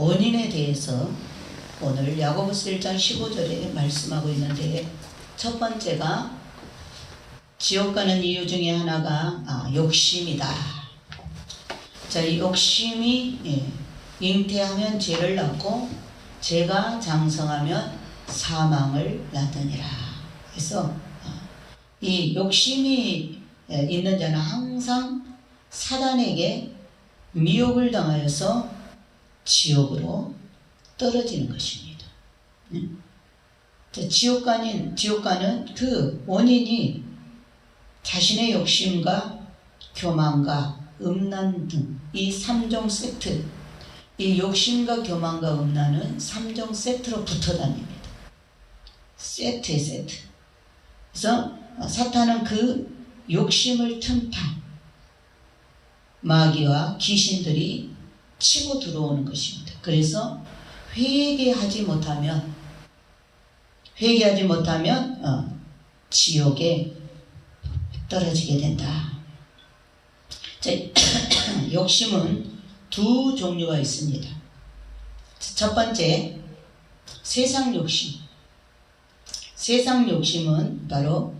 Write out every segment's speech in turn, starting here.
원인에 대해서 오늘 야고보서 1장 15절에 말씀하고 있는데, 첫 번째가 지옥 가는 이유 중에 하나가 욕심이다. 자, 이 욕심이 잉태하면 죄를 낳고 죄가 장성하면 사망을 낳느니라. 그래서 이 욕심이 있는 자는 항상 사단에게 미혹을 당하여서 지옥으로 떨어지는 것입니다. 지옥가는 그 원인이 자신의 욕심과 교만과 음란 등 이 3종 세트, 이 욕심과 교만과 음란은 3종 세트로 붙어 다닙니다. 세트에 세트. 그래서 사탄은 그 욕심을 틈타 마귀와 귀신들이 치고 들어오는 것입니다. 그래서 회개하지 못하면 지옥에 떨어지게 된다. 자, 욕심은 두 종류가 있습니다. 첫 번째, 세상 욕심. 세상 욕심은 바로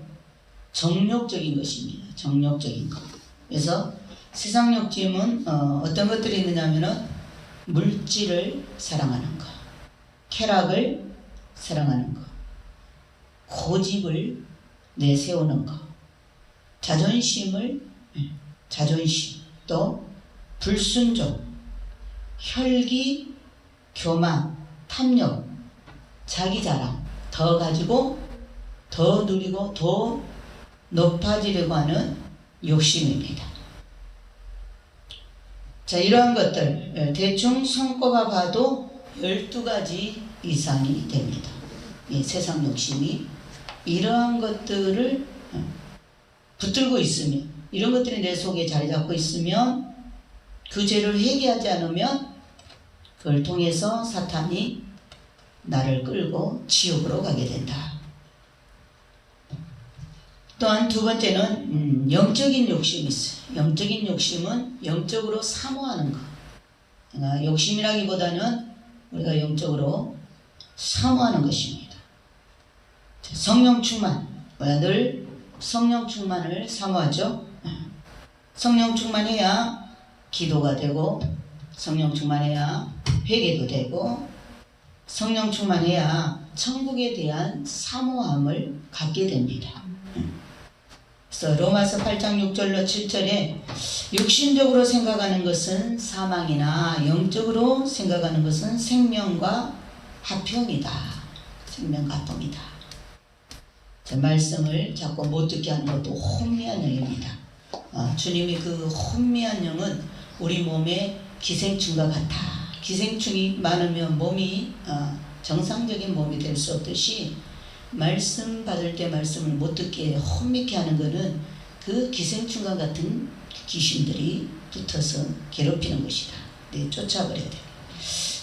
정욕적인 것입니다. 정욕적인 것. 그래서 세상 욕심은 어떤 것들이 있느냐면은 물질을 사랑하는 것, 쾌락을 사랑하는 것, 고집을 내세우는 것, 자존심, 또 불순종, 혈기, 교만, 탐욕, 자기자랑, 더 가지고 더 누리고 더 높아지려고 하는 욕심입니다. 자, 이러한 것들 대충 손꼽아 봐도 12가지 이상이 됩니다. 이 세상 욕심이 이러한 것들을 붙들고 있으면, 이런 것들이 내 속에 자리 잡고 있으면 그 죄를 회개하지 않으면 그걸 통해서 사탄이 나를 끌고 지옥으로 가게 된다. 또한 두 번째는 영적인 욕심이 있어요. 영적인 욕심은 영적으로 사모하는 것. 그러니까 욕심이라기보다는 우리가 영적으로 사모하는 것입니다. 성령 충만, 늘 성령 충만을 사모하죠. 성령 충만해야 기도가 되고, 성령 충만해야 회개도 되고, 성령 충만해야 천국에 대한 사모함을 갖게 됩니다. 그래서 로마서 8장 6절로 7절에 육신적으로 생각하는 것은 사망이나 영적으로 생각하는 것은 생명과 화평이다. 생명과 화평이다. 저 말씀을 자꾸 못 듣게 하는 것도 혼미한 영입니다. 주님이 그 혼미한 영은 우리 몸에 기생충과 같아. 기생충이 많으면 몸이 정상적인 몸이 될 수 없듯이, 말씀 받을 때 말씀을 못 듣게 혼미케 하는 것은 그 기생충과 같은 귀신들이 붙어서 괴롭히는 것이다. 네, 쫓아버려야 돼요.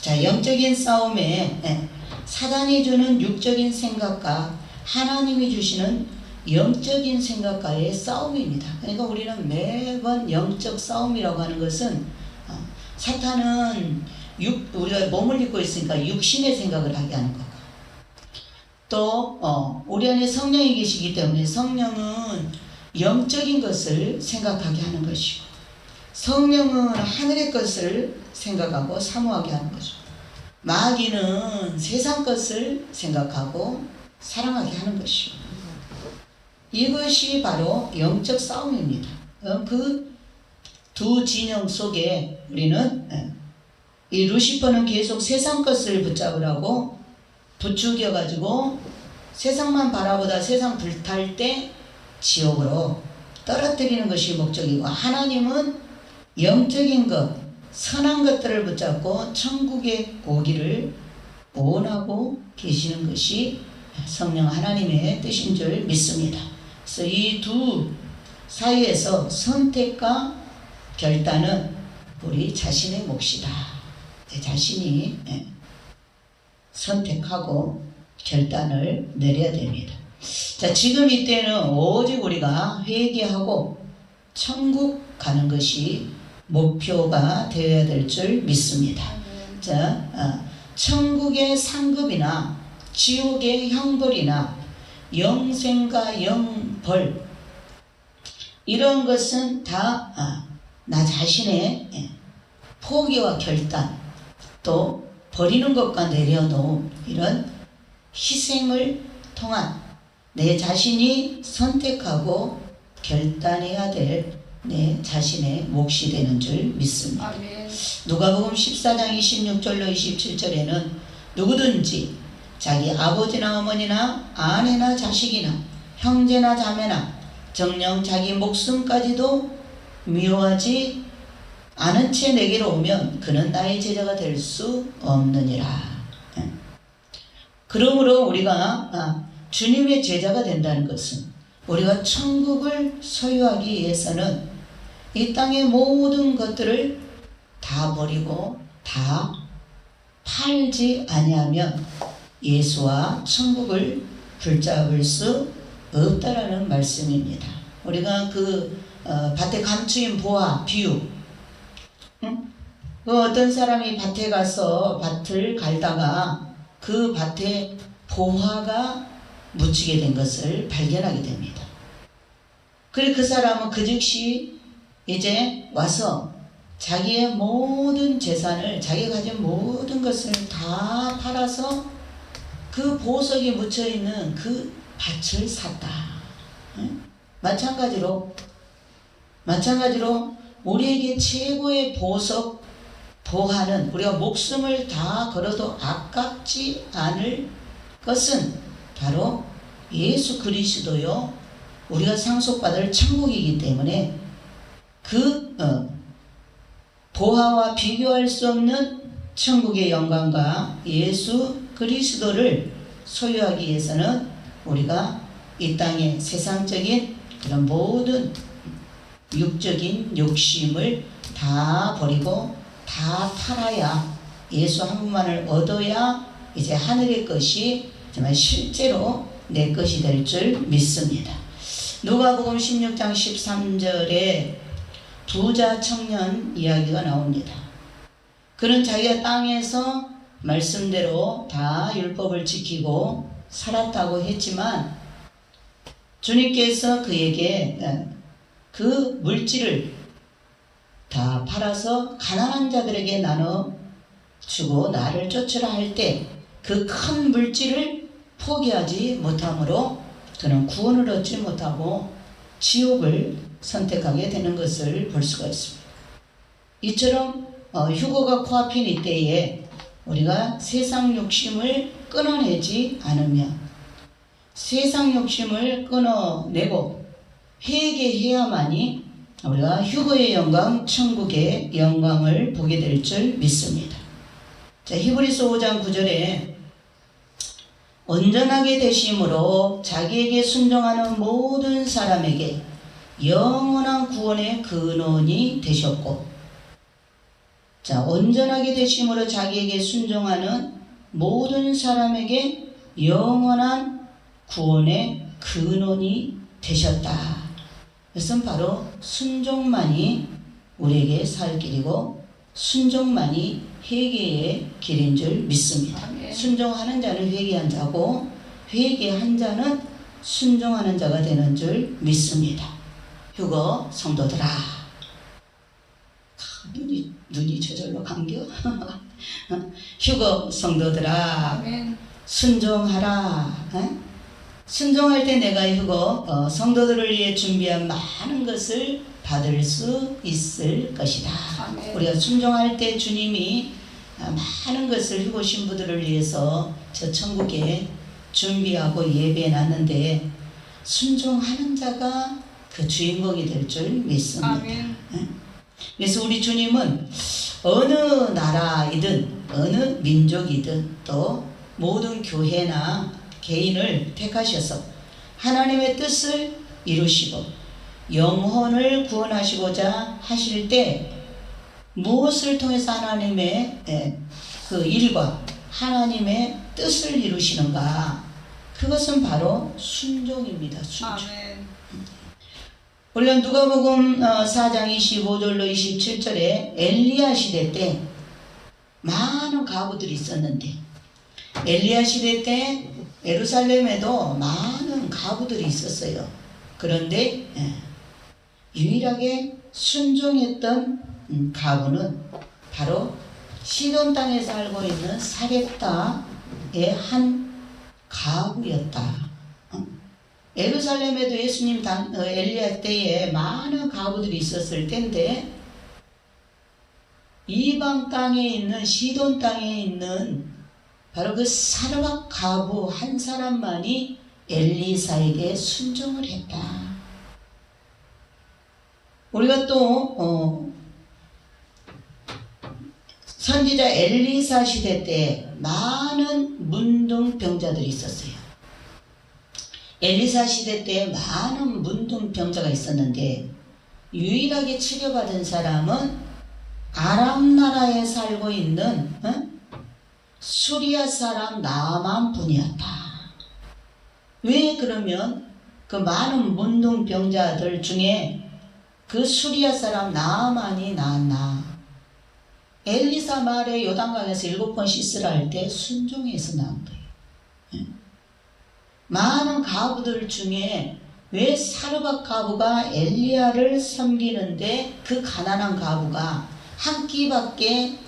자, 영적인 싸움에 사단이 주는 육적인 생각과 하나님이 주시는 영적인 생각과의 싸움입니다. 그러니까 우리는 매번 영적 싸움이라고 하는 것은 사탄은 우리가 몸을 입고 있으니까 육신의 생각을 하게 하는 거고, 또 우리 안에 성령이 계시기 때문에 성령은 영적인 것을 생각하게 하는 것이고, 성령은 하늘의 것을 생각하고 사모하게 하는 거죠. 마귀는 세상 것을 생각하고 사랑하게 하는 것이고, 이것이 바로 영적 싸움입니다. 그 두 진영 속에 우리는 이 루시퍼는 계속 세상 것을 붙잡으라고 부추겨 가지고 세상만 바라보다 세상 불탈 때 지옥으로 떨어뜨리는 것이 목적이고, 하나님은 영적인 것, 선한 것들을 붙잡고 천국에 오기를 원하고 계시는 것이 성령 하나님의 뜻인 줄 믿습니다. 그래서 이 두 사이에서 선택과 결단은 우리 자신의 몫이다. 내 자신이 선택하고 결단을 내려야 됩니다. 자, 지금 이때는 오직 우리가 회개하고 천국 가는 것이 목표가 되어야 될 줄 믿습니다. 자, 천국의 상급이나 지옥의 형벌이나 영생과 영벌, 이런 것은 다 나 자신의 포기와 결단, 또 버리는 것과 내려놓음, 이런 희생을 통한 내 자신이 선택하고 결단해야 될 내 자신의 몫이 되는 줄 믿습니다. 아멘. 누가복음 14장 26절로 27절에는 누구든지 자기 아버지나 어머니나 아내나 자식이나 형제나 자매나 정녕 자기 목숨까지도 미워하지 않은 채 내게로 오면 그는 나의 제자가 될 수 없느니라. 그러므로 우리가 주님의 제자가 된다는 것은 우리가 천국을 소유하기 위해서는 이 땅의 모든 것들을 다 버리고 다 팔지 아니하면 예수와 천국을 붙잡을 수 없다라는 말씀입니다. 우리가 밭에 감추인 보화 비유, 어떤 사람이 밭에 가서 밭을 갈다가 그 밭에 보화가 묻히게 된 것을 발견하게 됩니다. 그리고 그 사람은 그 즉시 이제 와서 자기의 모든 재산을, 자기가 가진 모든 것을 다 팔아서 그 보석이 묻혀있는 그 밭을 샀다. 마찬가지로 우리에게 최고의 보석, 보화는 우리가 목숨을 다 걸어도 아깝지 않을 것은 바로 예수 그리스도요, 우리가 상속받을 천국이기 때문에 그 보화와 비교할 수 없는 천국의 영광과 예수 그리스도를 소유하기 위해서는 우리가 이 땅의 세상적인 그런 모든 육적인 욕심을 다 버리고 다 팔아야, 예수 한 분만을 얻어야 이제 하늘의 것이 정말 실제로 내 것이 될 줄 믿습니다. 누가복음 16장 13절에 부자 청년 이야기가 나옵니다. 그는 자기가 땅에서 말씀대로 다 율법을 지키고 살았다고 했지만 주님께서 그에게 그 물질을 다 팔아서 가난한 자들에게 나눠 주고 나를 쫓으라 할 때 그 큰 물질을 포기하지 못함으로 그는 구원을 얻지 못하고 지옥을 선택하게 되는 것을 볼 수가 있습니다. 이처럼 휴거가 코앞인 이때에 우리가 세상 욕심을 끊어내지 않으면, 세상 욕심을 끊어내고 회개해야만이 우리가 휴거의 영광, 천국의 영광을 보게 될 줄 믿습니다. 자, 히브리서 5장 9절에 온전하게 되심으로 자기에게 순종하는 모든 사람에게 영원한 구원의 근원이 되셨고, 자, 온전하게 되심으로 자기에게 순종하는 모든 사람에게 영원한 구원의 근원이 되셨다. 그것은 바로 순종만이 우리에게 살 길이고 순종만이 회개의 길인 줄 믿습니다. 아멘. 순종하는 자는 회개한 자고 회개한 자는 순종하는 자가 되는 줄 믿습니다. 휴거 성도들아, 눈이 저절로 감겨. 휴거 성도들아, 아멘. 순종하라. 순종할 때 내가 휴거 성도들을 위해 준비한 많은 것을 받을 수 있을 것이다. 아멘. 우리가 순종할 때 주님이 많은 것을 휴거 신부들을 위해서 저 천국에 준비하고 예배해 놨는데 순종하는 자가 그 주인공이 될 줄 믿습니다. 아멘. 그래서 우리 주님은 어느 나라이든 어느 민족이든 또 모든 교회나 개인을 택하셔서 하나님의 뜻을 이루시고 영혼을 구원하시고자 하실 때 무엇을 통해서 하나님의 그 일과 하나님의 뜻을 이루시는가? 그것은 바로 순종입니다. 순종. 아멘. 우리가 누가복음 4장 25절로 27절에 엘리야 시대 때 많은 가부들이 있었는데 엘리야 시대 때 예루살렘에도 많은 가부들이 있었어요. 그런데 유일하게 순종했던 가부는 바로 시돈 땅에 살고 있는 사렙다의 한 가부였다. 예루살렘에도 예수님 엘리야 때에 많은 가부들이 있었을 텐데 이방 땅에 있는 시돈 땅에 있는 바로 그 사르밧 가부 한 사람만이 엘리사에게 순종을 했다. 우리가 또 선지자 엘리사 시대 때 많은 문둥병자들이 있었어요. 엘리사 시대 때 많은 문둥병자가 있었는데 유일하게 치료받은 사람은 아람 나라에 살고 있는 수리아 사람 나만 분이었다. 왜 그러면 그 많은 문둥병자들 중에 그 수리아 사람 나만이 나았나? 엘리사 말에 요단강에서 7번 씻으라 할 때 순종해서 나온 거예요. 많은 가부들 중에 왜 사르밧 가부가 엘리야를 섬기는데 그 가난한 가부가 한 끼밖에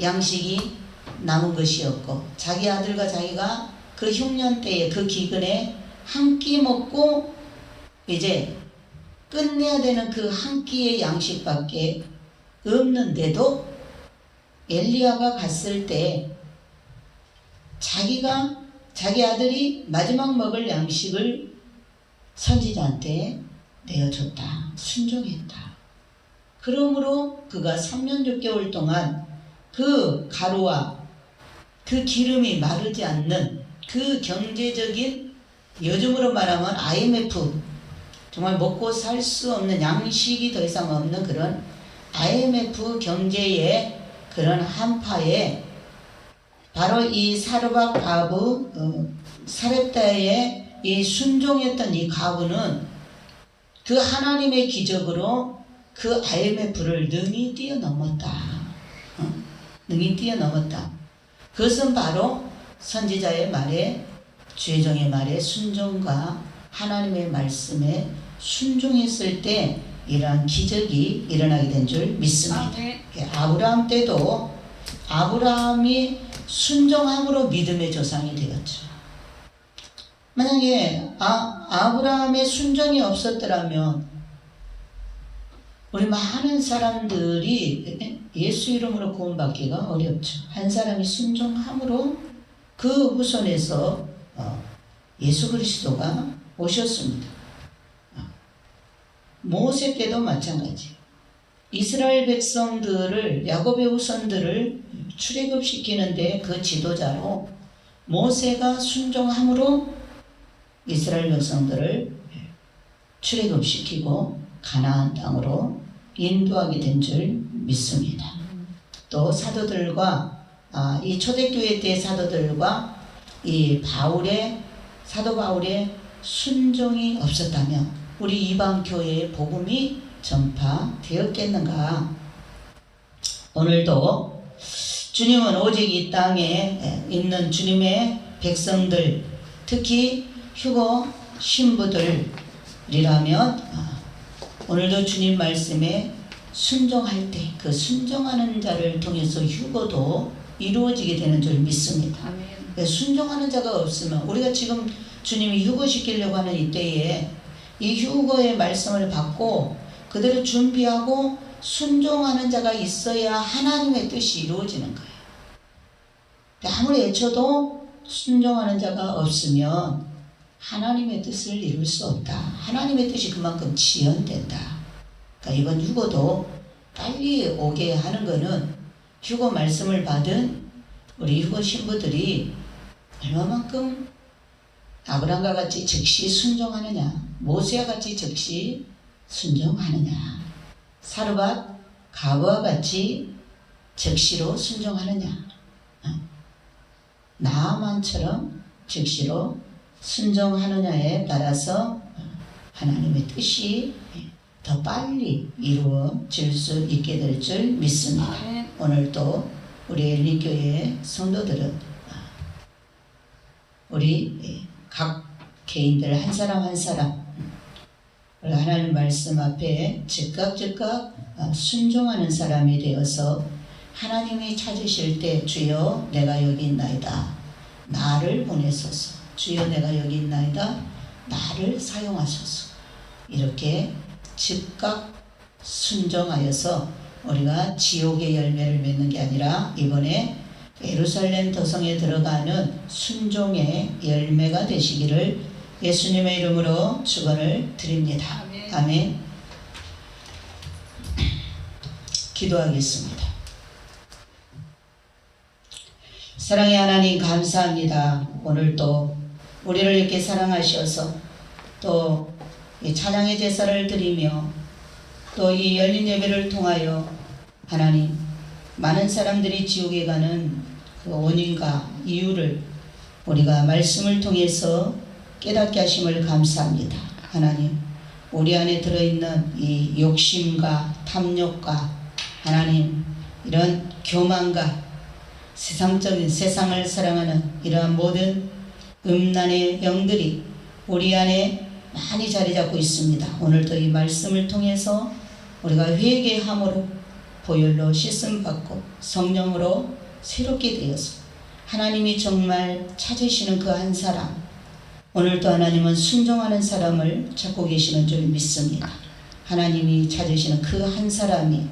양식이 남은 것이었고 자기 아들과 자기가 그 흉년 때에 그 기근에 한 끼 먹고 이제 끝내야 되는 그 한 끼의 양식밖에 없는데도 엘리야가 갔을 때 자기 아들이 마지막 먹을 양식을 선지자한테 내어줬다. 순종했다. 그러므로 그가 3년 6개월 동안 그 가루와 그 기름이 마르지 않는 그 경제적인 요즘으로 말하면 IMF 정말 먹고 살 수 없는 양식이 더 이상 없는 그런 IMF 경제의 그런 한파에 바로 이 사르밧 가부 사렙다의 이 순종했던 이 가부는 그 하나님의 기적으로 그 IMF를 능히 뛰어넘었다. 능히 뛰어넘었다. 그것은 바로 선지자의 말에 주의종의 말에 순종과 하나님의 말씀에 순종했을 때 이러한 기적이 일어나게 된 줄 믿습니다. 아브라함 때도 아브라함이 순종함으로 믿음의 조상이 되었죠. 만약에 아브라함의 순종이 없었더라면 우리 많은 사람들이 예수 이름으로 구원받기가 어렵죠. 한 사람이 순종함으로 그 후손에서 예수 그리스도가 오셨습니다. 모세 때도 마찬가지. 이스라엘 백성들을 야곱의 후손들을 출애굽시키는데 그 지도자로 모세가 순종함으로 이스라엘 백성들을 출애굽시키고 가나안 땅으로 인도하게 된 줄 믿습니다. 또 사도들과 이 초대교회 때 사도들과 이 사도 바울의 순종이 없었다면 우리 이방 교회의 복음이 전파되었겠는가? 오늘도 주님은 오직 이 땅에 있는 주님의 백성들, 특히 휴거 신부들이라면 오늘도 주님 말씀에 순종할 때 그 순종하는 자를 통해서 휴거도 이루어지게 되는 줄 믿습니다. 아멘. 순종하는 자가 없으면 우리가 지금 주님이 휴거시키려고 하는 이때에 이 휴거의 말씀을 받고 그대로 준비하고 순종하는 자가 있어야 하나님의 뜻이 이루어지는 거예요. 아무리 애쳐도 순종하는 자가 없으면 하나님의 뜻을 이룰 수 없다. 하나님의 뜻이 그만큼 지연된다. 그러니까 이번 휴거도 빨리 오게 하는 것은 휴거 말씀을 받은 우리 휴거 신부들이 얼마만큼 아브라함과 같이 즉시 순종하느냐, 모세와 같이 즉시 순종하느냐, 사르밧 가부와 같이 즉시로 순종하느냐, 나아만처럼 즉시로 순종하느냐에 따라서 하나님의 뜻이 더 빨리 이루어질 수 있게 될 줄 믿습니다. 오늘도 우리 엘린교회 성도들은 우리 각 개인들 한 사람 한 사람 하나님 말씀 앞에 즉각 순종하는 사람이 되어서 하나님이 찾으실 때 주여 내가 여기 있나이다 나를 보내소서 주여 내가 여기 있나이다 나를 사용하소서 이렇게 즉각 순종하여서 우리가 지옥의 열매를 맺는 게 아니라 이번에 예루살렘 도성에 들어가는 순종의 열매가 되시기를 예수님의 이름으로 축원을 드립니다. 아멘. 기도하겠습니다. 사랑의 하나님 감사합니다. 오늘 또 우리를 이렇게 사랑하셔서 또 이 찬양의 제사를 드리며 또 이 열린 예배를 통하여 하나님 많은 사람들이 지옥에 가는 그 원인과 이유를 우리가 말씀을 통해서 깨닫게 하심을 감사합니다. 하나님 우리 안에 들어있는 이 욕심과 탐욕과 하나님 이런 교만과 세상적인 세상을 사랑하는 이러한 모든 음란의 영들이 우리 안에 많이 자리 잡고 있습니다. 오늘도 이 말씀을 통해서 우리가 회개함으로 보혈로 씻음 받고 성령으로 새롭게 되어서 하나님이 정말 찾으시는 그 한 사람 오늘도 하나님은 순종하는 사람을 찾고 계시는 줄 믿습니다. 하나님이 찾으시는 그 한 사람이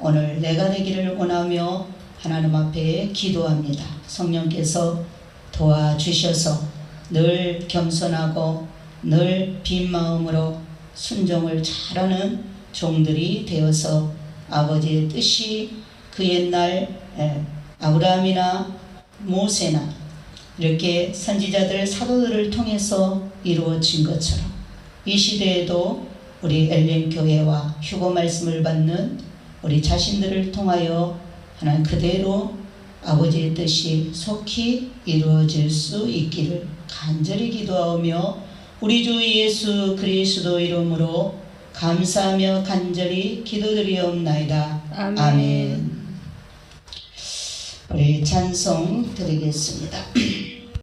오늘 내가 되기를 원하며 하나님 앞에 기도합니다. 성령께서 도와주셔서 늘 겸손하고 늘 빈 마음으로 순종을 잘하는 종들이 되어서 아버지의 뜻이 그 옛날 아브라함이나 모세나 이렇게 선지자들 사도들을 통해서 이루어진 것처럼 이 시대에도 우리 엘렌교회와 휴거 말씀을 받는 우리 자신들을 통하여 하나님 그대로 아버지의 뜻이 속히 이루어질 수 있기를 간절히 기도하며 우리 주 예수 그리스도 이름으로 감사하며 간절히 기도드리옵나이다. 아멘. 우리 찬송 드리겠습니다.